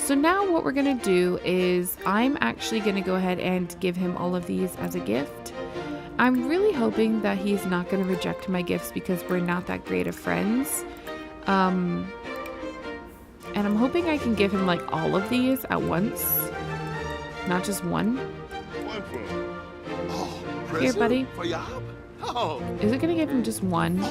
So now what we're going to do is I'm actually going to go ahead and give him all of these as a gift. I'm really hoping that he's not going to reject my gifts because we're not that great of friends. And I'm hoping I can give him like all of these at once, not just one. Here, buddy. Is it going to give him just one?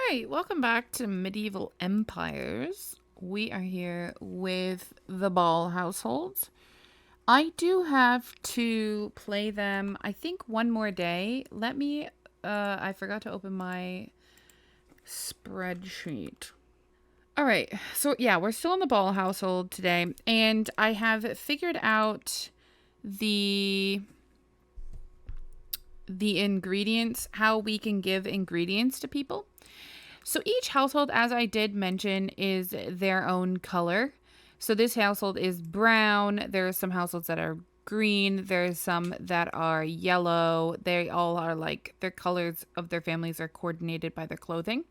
Alright, welcome back to Medieval Empires. We are here with the Ball household. I do have to play them, I think, one more day. Let me, I forgot to open my spreadsheet. Alright, so yeah, we're still in the Ball household today, and I have figured out the ingredients, how we can give ingredients to people. So each household, as I did mention, is their own color. So this household is brown. There are some households that are green. There's some that are yellow. They all are like, their colors of their families are coordinated by their clothing.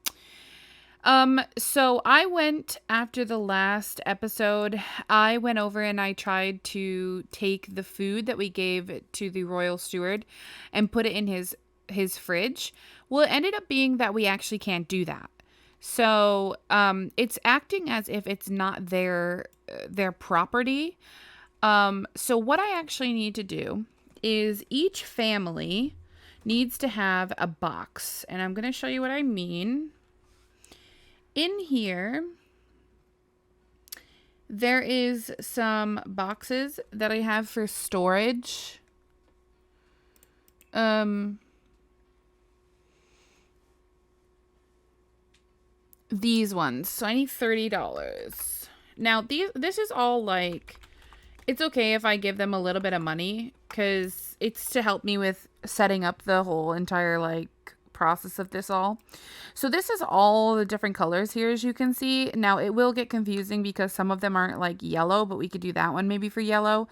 So I went after the last episode, I went over and I tried to take the food that we gave to the royal steward and put it in his fridge. Well, it ended up being that we actually can't do that. So, it's acting as if it's not their property. So what I actually need to do is each family needs to have a box, and I'm going to show you what I mean. In here, there is some boxes that I have for storage. These ones. So I need $30. Now, this is all like, it's okay if I give them a little bit of money because it's to help me with setting up the whole entire like process of this all. So this is all the different colors here, as you can see. Now it will get confusing because some of them aren't like yellow, but we could do that one maybe for yellow.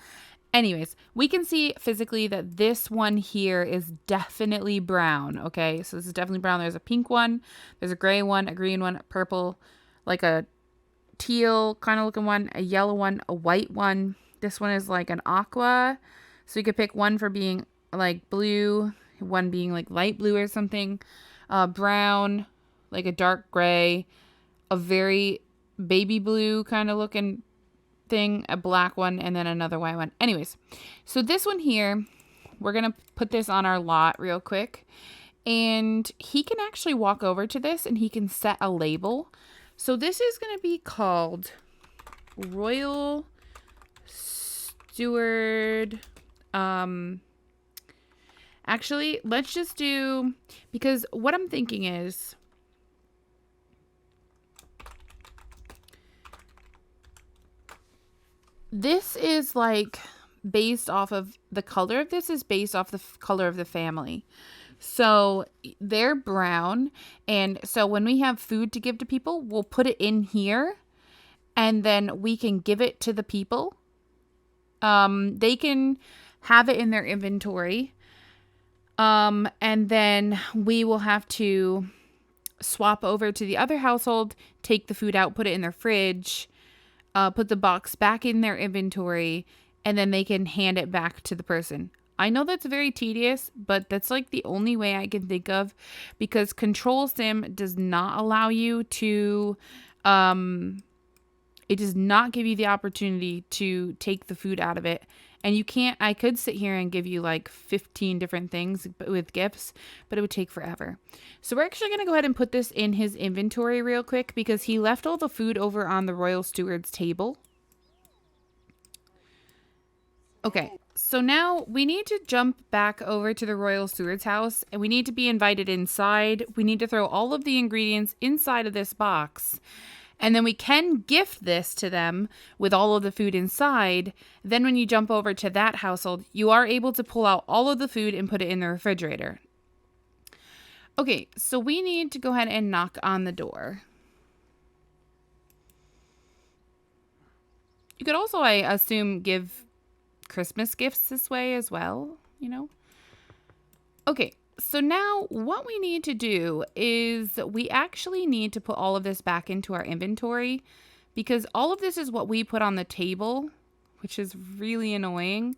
Anyways, we can see physically that this one here is definitely brown. Okay, so this is definitely brown. There's a pink one, there's a gray one, a green one, a purple, like a teal kind of looking one, a yellow one, a white one. This one is like an aqua. So you could pick one for being like blue, one being like light blue or something. Brown, like a dark gray, a very baby blue kind of looking thing, a black one, and then another white one. Anyways, so this one here, we're gonna put this on our lot real quick, and he can actually walk over to this and he can set a label. So this is gonna be called Royal Steward. Actually, let's just do, because what I'm thinking is, this is like based off of the color of this is based off the color of the family. So they're brown. And so when we have food to give to people, we'll put it in here and then we can give it to the people. They can have it in their inventory. And then we will have to swap over to the other household, take the food out, put it in their fridge, put the box back in their inventory, and then they can hand it back to the person. I know that's very tedious, but that's like the only way I can think of, because Control Sim does not allow you to, it does not give you the opportunity to take the food out of it. And you can't, I could sit here and give you like 15 different things with gifts, but it would take forever. So we're actually going to go ahead and put this in his inventory real quick because he left all the food over on the Royal Steward's table. Okay, so now we need to jump back over to the Royal Steward's house and we need to be invited inside. We need to throw all of the ingredients inside of this box. And then we can gift this to them with all of the food inside. Then when you jump over to that household, you are able to pull out all of the food and put it in the refrigerator. Okay, so we need to go ahead and knock on the door. You could also, I assume, give Christmas gifts this way as well, you know? Okay, So now what we need to do is we actually need to put all of this back into our inventory because all of this is what we put on the table, which is really annoying.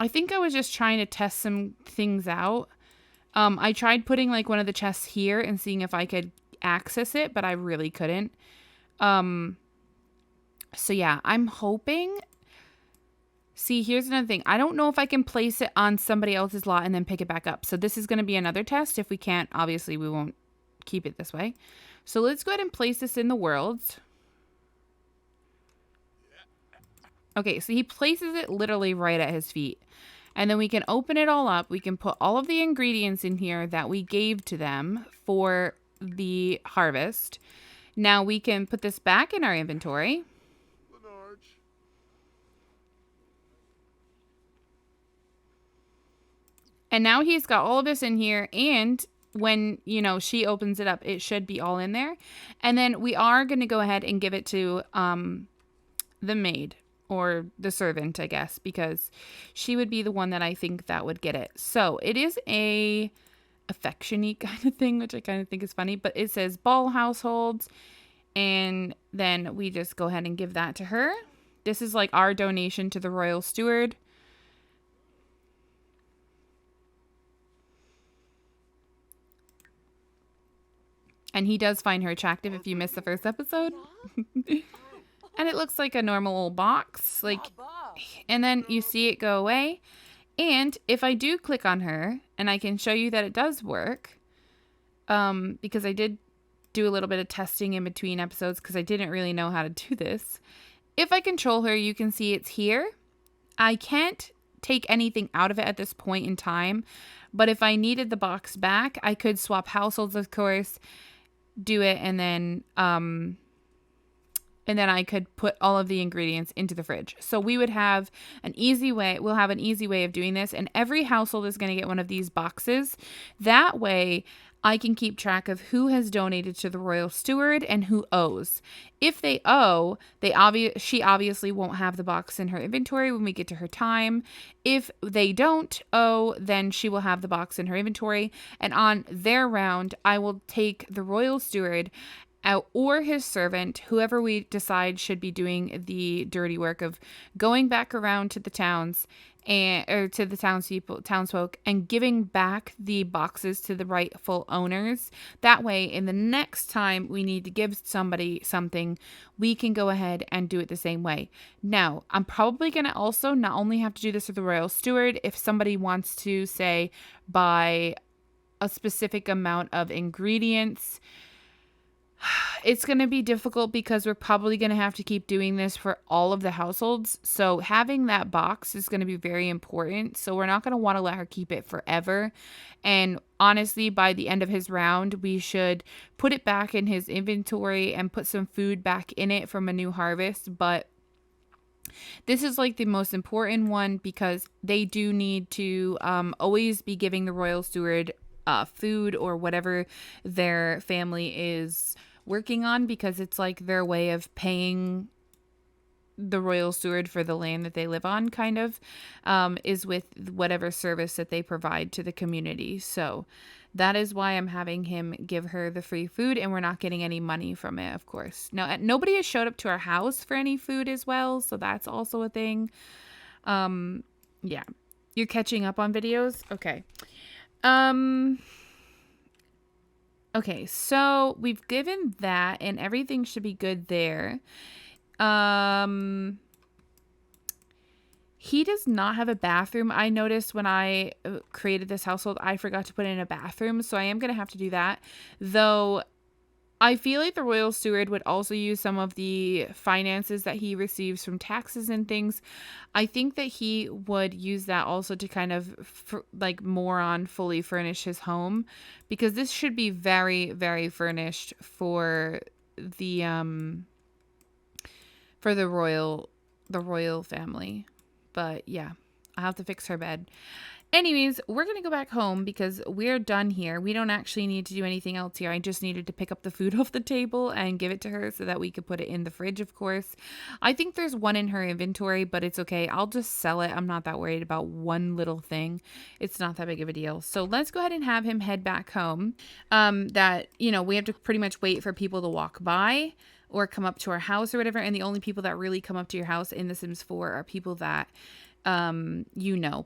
I think I was just trying to test some things out. I tried putting like one of the chests here and seeing if I could access it, but I really couldn't. So yeah, I'm hoping. See, here's another thing. I don't know if I can place it on somebody else's lot and then pick it back up. So this is going to be another test. If we can't, obviously we won't keep it this way. So let's go ahead and place this in the worlds. Okay, so he places it literally right at his feet. And then we can open it all up. We can put all of the ingredients in here that we gave to them for the harvest. Now we can put this back in our inventory. And now he's got all of this in here. And when, you know, she opens it up, it should be all in there. And then we are going to go ahead and give it to the maid. Or the servant, I guess, because she would be the one that I think that would get it. So it is a affectionate kind of thing, which I kind of think is funny. But it says ball households. And then we just go ahead and give that to her. This is like our donation to the royal steward. And he does find her attractive if you missed the first episode. And it looks like a normal old box, like, and then you see it go away. And if I do click on her, and I can show you that it does work, because I did do a little bit of testing in between episodes because I didn't really know how to do this. If I control her, you can see it's here. I can't take anything out of it at this point in time, but if I needed the box back, I could swap households, of course, do it, and then I could put all of the ingredients into the fridge. So we would have an easy way. We'll have an easy way of doing this. And every household is going to get one of these boxes. That way I can keep track of who has donated to the royal steward and who owes. If they owe, she obviously won't have the box in her inventory when we get to her time. If they don't owe, then she will have the box in her inventory. And on their round, I will take the royal steward or his servant, whoever we decide should be doing the dirty work of going back around to the towns or to the townsfolk and giving back the boxes to the rightful owners. That way, in the next time we need to give somebody something, we can go ahead and do it the same way. Now, I'm probably going to also not only have to do this with the royal steward, if somebody wants to, say, buy a specific amount of ingredients, it's going to be difficult because we're probably going to have to keep doing this for all of the households. So having that box is going to be very important. So we're not going to want to let her keep it forever. And honestly, by the end of his round, we should put it back in his inventory and put some food back in it from a new harvest. But this is like the most important one because they do need to always be giving the royal steward food or whatever their family is working on, because it's like their way of paying the royal steward for the land that they live on, kind of, is with whatever service that they provide to the community. So that is why I'm having him give her the free food, and we're not getting any money from it, of course. Now, nobody has showed up to our house for any food as well, so that's also a thing. Yeah. You're catching up on videos? Okay. Okay, so we've given that and everything should be good there. He does not have a bathroom. I noticed when I created this household, I forgot to put in a bathroom. So I am going to have to do that. Though I feel like the royal steward would also use some of the finances that he receives from taxes and things. I think that he would use that also to kind of fully furnish his home, because this should be very, very furnished for the royal family. But yeah, I'll have to fix her bed. Anyways, we're going to go back home because we're done here. We don't actually need to do anything else here. I just needed to pick up the food off the table and give it to her so that we could put it in the fridge, of course. I think there's one in her inventory, but it's okay. I'll just sell it. I'm not that worried about one little thing. It's not that big of a deal. So let's go ahead and have him head back home. We have to pretty much wait for people to walk by or come up to our house or whatever. And the only people that really come up to your house in The Sims 4 are people that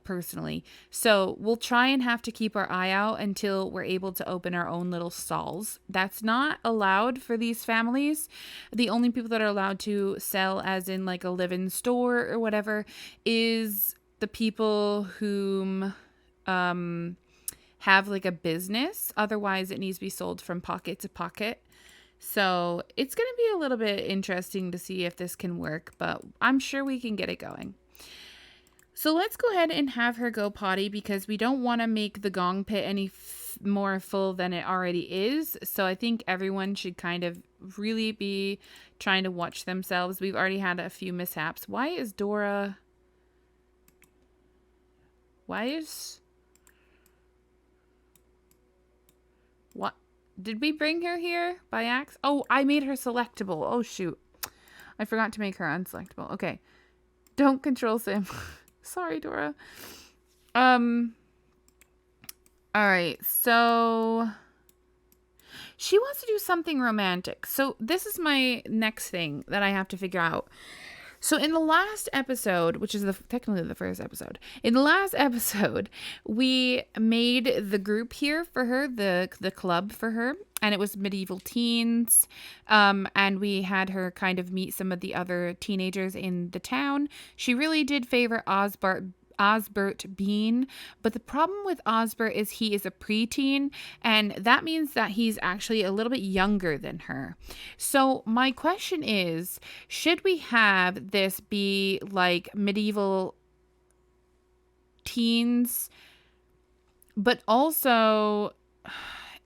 personally. So we'll try and have to keep our eye out until we're able to open our own little stalls. That's not allowed for these families. The only people that are allowed to sell, as in like a live-in store or whatever, is the people whom have like a business. Otherwise, it needs to be sold from pocket to pocket. So it's going to be a little bit interesting to see if this can work, but I'm sure we can get it going. So let's go ahead and have her go potty because we don't want to make the gong pit any more full than it already is. So I think everyone should kind of really be trying to watch themselves. We've already had a few mishaps. Why is Dora... What? Did we bring her here by accident? Oh, I made her selectable. Oh, shoot. I forgot to make her unselectable. Okay. Don't control Sim. Sorry, Dora. All right. So she wants to do something romantic. So this is my next thing that I have to figure out. So in the last episode, which is technically the first episode, in the last episode, we made the group here for her, the club for her, and it was medieval teens, and we had her kind of meet some of the other teenagers in the town. She really did favor Osbert Bean, but the problem with Osbert is he is a preteen, and that means that he's actually a little bit younger than her. So my question is, should we have this be like medieval teens, but also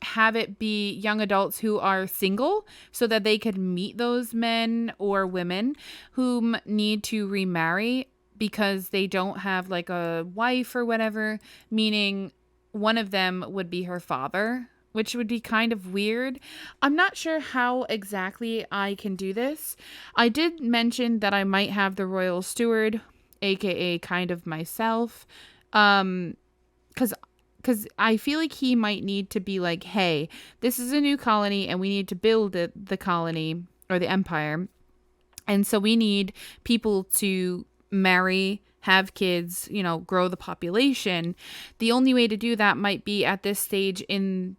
have it be young adults who are single so that they could meet those men or women whom need to remarry because they don't have like a wife or whatever, meaning one of them would be her father, which would be kind of weird. I'm not sure how exactly I can do this. I did mention that I might have the royal steward, aka kind of myself, because I feel like he might need to be like, hey, this is a new colony and we need to build the colony or the empire. And so we need people to marry, have kids, grow the population. The only way to do that might be at this stage in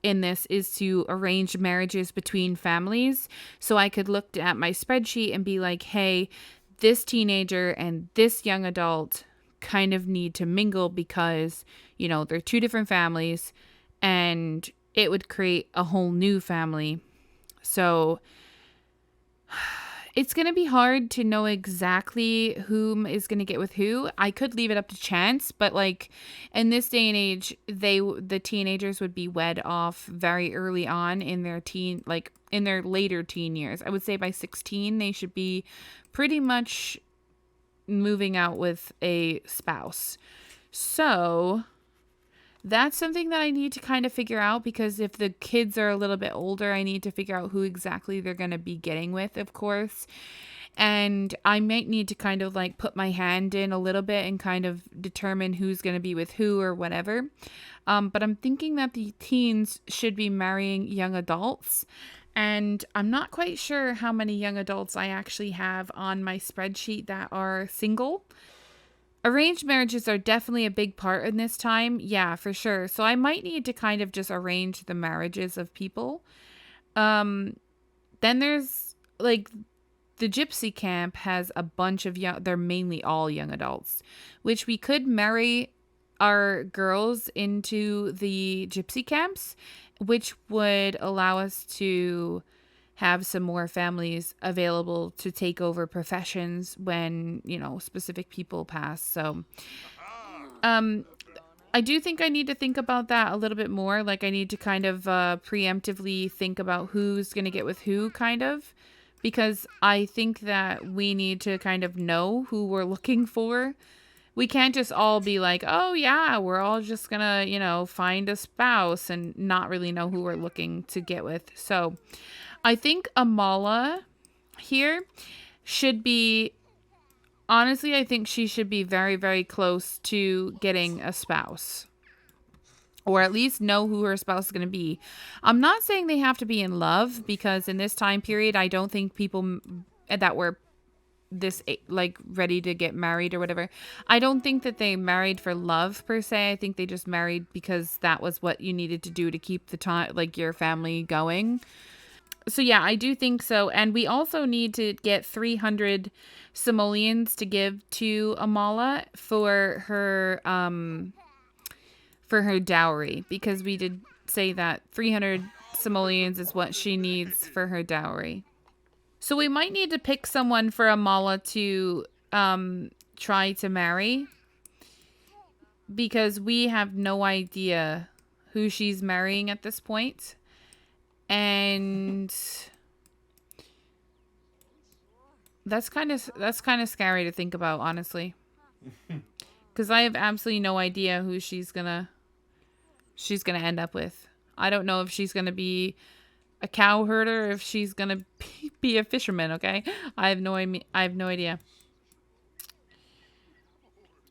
this is to arrange marriages between families. So I could look at my spreadsheet and be like, hey, this teenager and this young adult kind of need to mingle because, they're two different families and it would create a whole new family. So it's going to be hard to know exactly whom is going to get with who. I could leave it up to chance, but like in this day and age, the teenagers would be wed off very early on in their in their later teen years. I would say by 16, they should be pretty much moving out with a spouse. So that's something that I need to kind of figure out, because if the kids are a little bit older, I need to figure out who exactly they're going to be getting with, of course. And I might need to kind of like put my hand in a little bit and kind of determine who's going to be with who or whatever. But I'm thinking that the teens should be marrying young adults. And I'm not quite sure how many young adults I actually have on my spreadsheet that are single. Arranged marriages are definitely a big part in this time. Yeah, for sure. So I might need to kind of just arrange the marriages of people. Then there's like the gypsy camp has a bunch of young, they're mainly all young adults, which we could marry our girls into the gypsy camps, which would allow us to have some more families available to take over professions when, you know, specific people pass. So, um, I do think I need to think about that a little bit more. Like, I need to kind of preemptively think about who's going to get with who, kind of. Because I think that we need to kind of know who we're looking for. We can't just all be like, oh, yeah, we're all just going to, you know, find a spouse and not really know who we're looking to get with. So I think Amala here should be, honestly, I think she should be very, very close to getting a spouse, or at least know who her spouse is going to be. I'm not saying they have to be in love, because in this time period, I don't think people that were this like ready to get married or whatever, I don't think that they married for love per se. I think they just married because that was what you needed to do to keep the time, like, your family going. So yeah, I do think so. And we also need to get 300 simoleons to give to Amala for her dowry, because we did say that 300 simoleons is what she needs for her dowry. So we might need to pick someone for Amala to try to marry, because we have no idea who she's marrying at this point. And that's kind of scary to think about, honestly. Cuz I have absolutely no idea who she's going to end up with. I don't know if she's going to be a cow herder, or if she's going to be a fisherman, okay? I have no idea.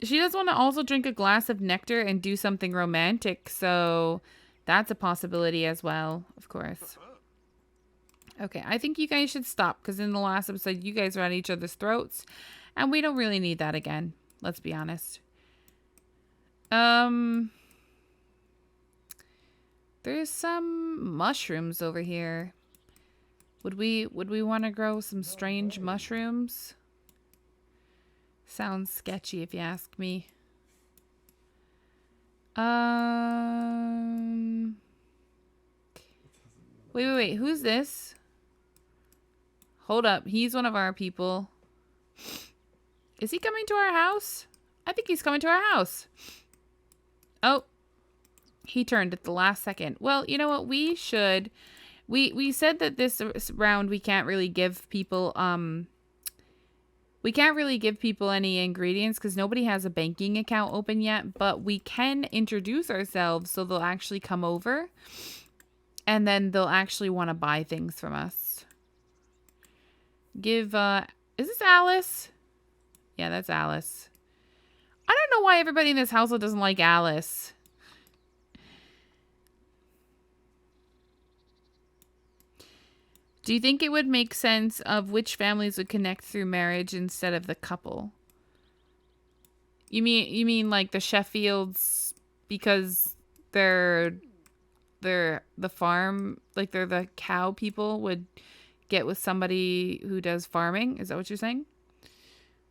She does want to also drink a glass of nectar and do something romantic, so that's a possibility as well, of course. Okay, I think you guys should stop, because in the last episode, you guys were at each other's throats, and we don't really need that again. Let's be honest. There's some mushrooms over here. Would we want to grow some strange mushrooms? Sounds sketchy if you ask me. Wait. Who's this? Hold up. He's one of our people. Is he coming to our house? I think he's coming to our house. Oh. He turned at the last second. Well, you know what? We should. We said that this round we can't really give people any ingredients because nobody has a banking account open yet, but we can introduce ourselves so they'll actually come over and then they'll actually want to buy things from us. Is this Alice? Yeah, that's Alice. I don't know why everybody in this household doesn't like Alice. Do you think it would make sense of which families would connect through marriage instead of the couple? You mean like the Sheffields, because they're the farm, like they're the cow people, would get with somebody who does farming? Is that what you're saying?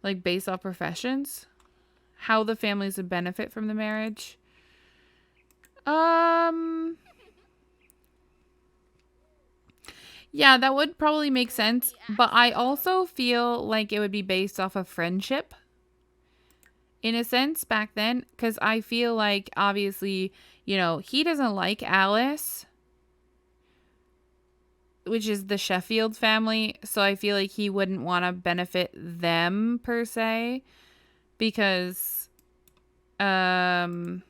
Like based off professions? How the families would benefit from the marriage? Yeah, that would probably make sense, but I also feel like it would be based off of friendship in a sense back then, because I feel like obviously, you know, he doesn't like Alice, which is the Sheffield family, so I feel like he wouldn't want to benefit them per se, because you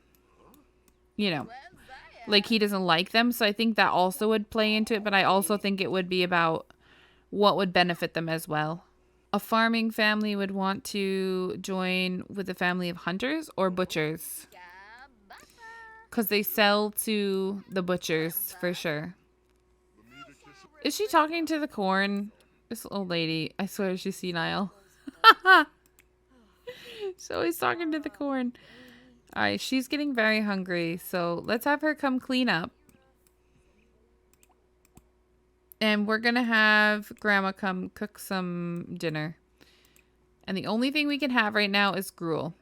know, like he doesn't like them, so I think that also would play into it, but I also think it would be about what would benefit them as well. A farming family would want to join with a family of hunters or butchers, because they sell to the butchers for sure. Is she talking to the corn? This old lady, I swear she's senile. So he's talking to the corn. All right, she's getting very hungry, so let's have her come clean up. And we're going to have Grandma come cook some dinner. And the only thing we can have right now is gruel.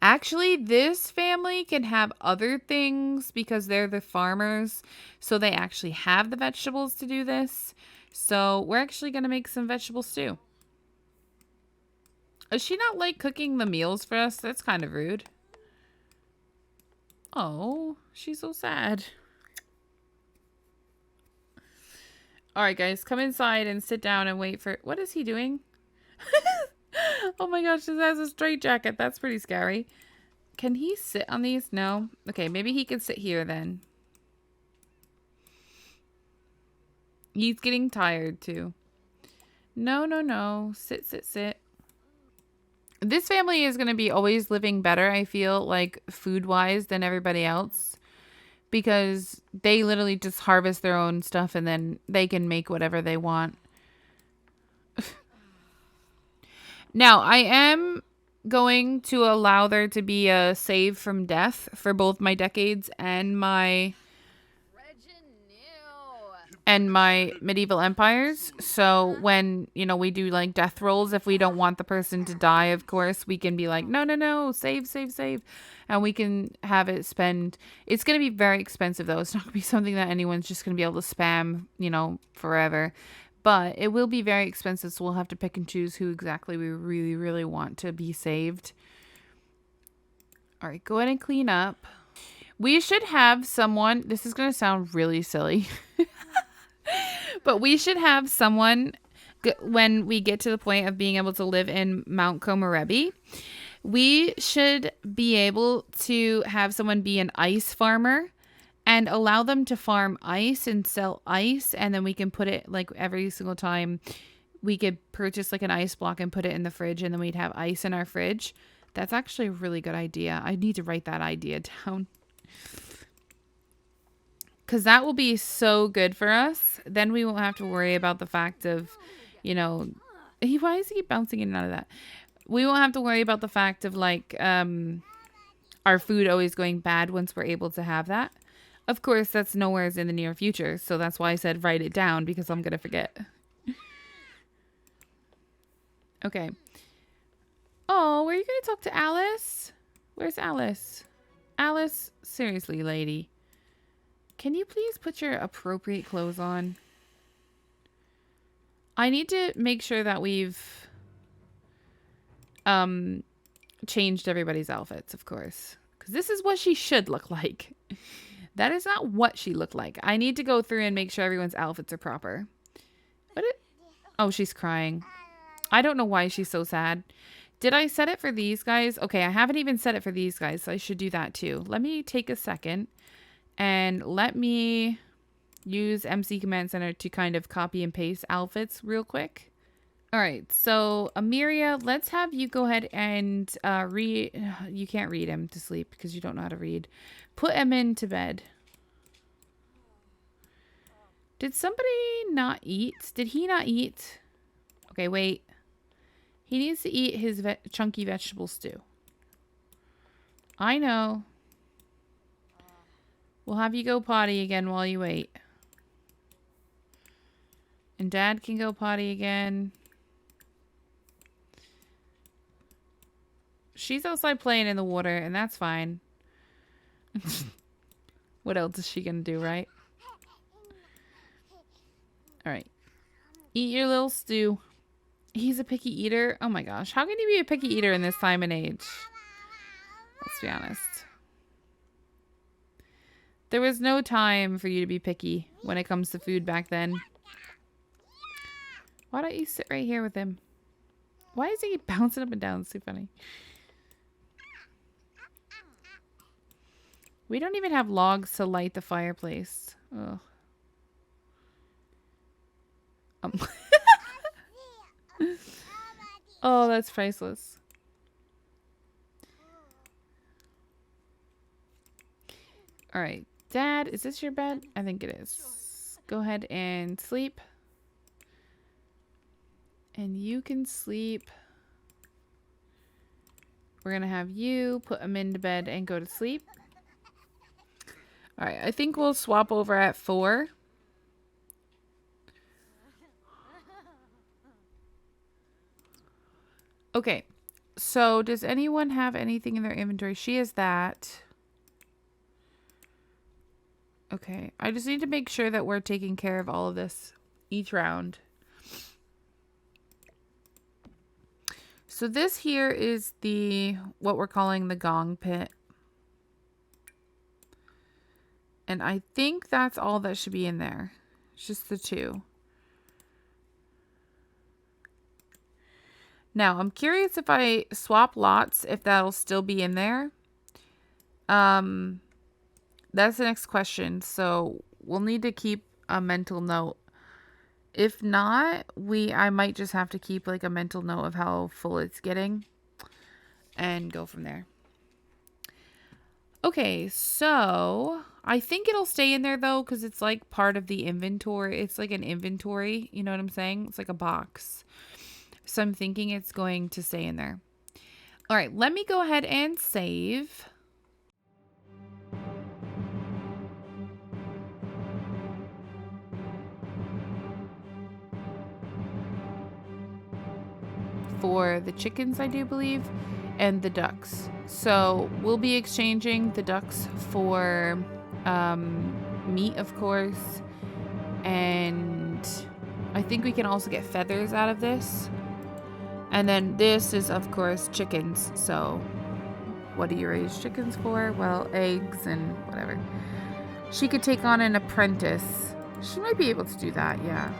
Actually, this family can have other things because they're the farmers. So they actually have the vegetables to do this. So we're actually going to make some vegetable stew. Does she not like cooking the meals for us? That's kind of rude. Oh, she's so sad. All right, guys, come inside and sit down and wait for... What is he doing? Oh my gosh, this has a straight jacket. That's pretty scary. Can he sit on these? No. Okay, maybe he can sit here then. He's getting tired too. No, no, no. Sit, sit, sit. This family is going to be always living better, I feel, like food-wise than everybody else. Because they literally just harvest their own stuff and then they can make whatever they want. Now, I am going to allow there to be a save from death for both my decades and my medieval empires. So when, you know, we do like death rolls, if we don't want the person to die, of course, we can be like, no, no, no, save, save, save. And we can have it spend. It's going to be very expensive, though. It's not going to be something that anyone's just going to be able to spam, you know, forever. But it will be very expensive, so we'll have to pick and choose who exactly we really, really want to be saved. All right, go ahead and clean up. We should have someone. This is going to sound really silly. But we should have someone, when we get to the point of being able to live in Mount Komorebi, we should be able to have someone be an ice farmer and allow them to farm ice and sell ice. And then we can put it, like, every single time we could purchase like an ice block and put it in the fridge, and then we'd have ice in our fridge. That's actually a really good idea. I need to write that idea down. Because that will be so good for us. Then we won't have to worry about the fact of, you know, why does he keep bouncing in and out of that? We won't have to worry about the fact of, like, our food always going bad once we're able to have that. Of course, that's nowhere in the near future. So that's why I said write it down, because I'm going to forget. Okay. Oh, were you going to talk to Alice? Where's Alice? Alice, seriously, lady. Can you please put your appropriate clothes on? I need to make sure that we've changed everybody's outfits, of course. Because this is what she should look like. That is not what she looked like. I need to go through and make sure everyone's outfits are proper. Oh, she's crying. I don't know why she's so sad. Did I set it for these guys? Okay, I haven't even set it for these guys, so I should do that too. Let me take a second and let me use MC Command Center to kind of copy and paste outfits real quick. All right, so Amiria, let's have you go ahead and read. You can't read him to sleep because you don't know how to read. Put him into bed. Did somebody not eat? Did he not eat? Okay, wait. He needs to eat his chunky vegetable stew. I know. We'll have you go potty again while you wait. And Dad can go potty again. She's outside playing in the water, and that's fine. What else is she gonna do, right? Alright. Eat your little stew. He's a picky eater? Oh my gosh. How can you be a picky eater in this time and age? Let's be honest. There was no time for you to be picky when it comes to food back then. Why don't you sit right here with him? Why is he bouncing up and down? It's so funny. We don't even have logs to light the fireplace. Ugh. Oh, that's priceless. All right. Dad, is this your bed? I think it is. Go ahead and sleep. And you can sleep. We're going to have you put him into bed and go to sleep. All right. I think we'll swap over at 4. Okay. So does anyone have anything in their inventory? She has that. Okay. I just need to make sure that we're taking care of all of this each round. So this here is what we're calling the gong pit. And I think that's all that should be in there. It's just the 2. Now, I'm curious if I swap lots, if that'll still be in there. That's the next question. So we'll need to keep a mental note. If not, I might just have to keep like a mental note of how full it's getting and go from there. Okay, so I think it'll stay in there though, because it's like part of the inventory. It's like an inventory, you know what I'm saying? It's like a box. So I'm thinking it's going to stay in there. All right, let me go ahead and save. For the chickens, I do believe, and the ducks. So we'll be exchanging the ducks for meat, of course. And I think we can also get feathers out of this. And then this is, of course, chickens. So what do you raise chickens for? Well, eggs and whatever. She could take on an apprentice. She might be able to do that, yeah.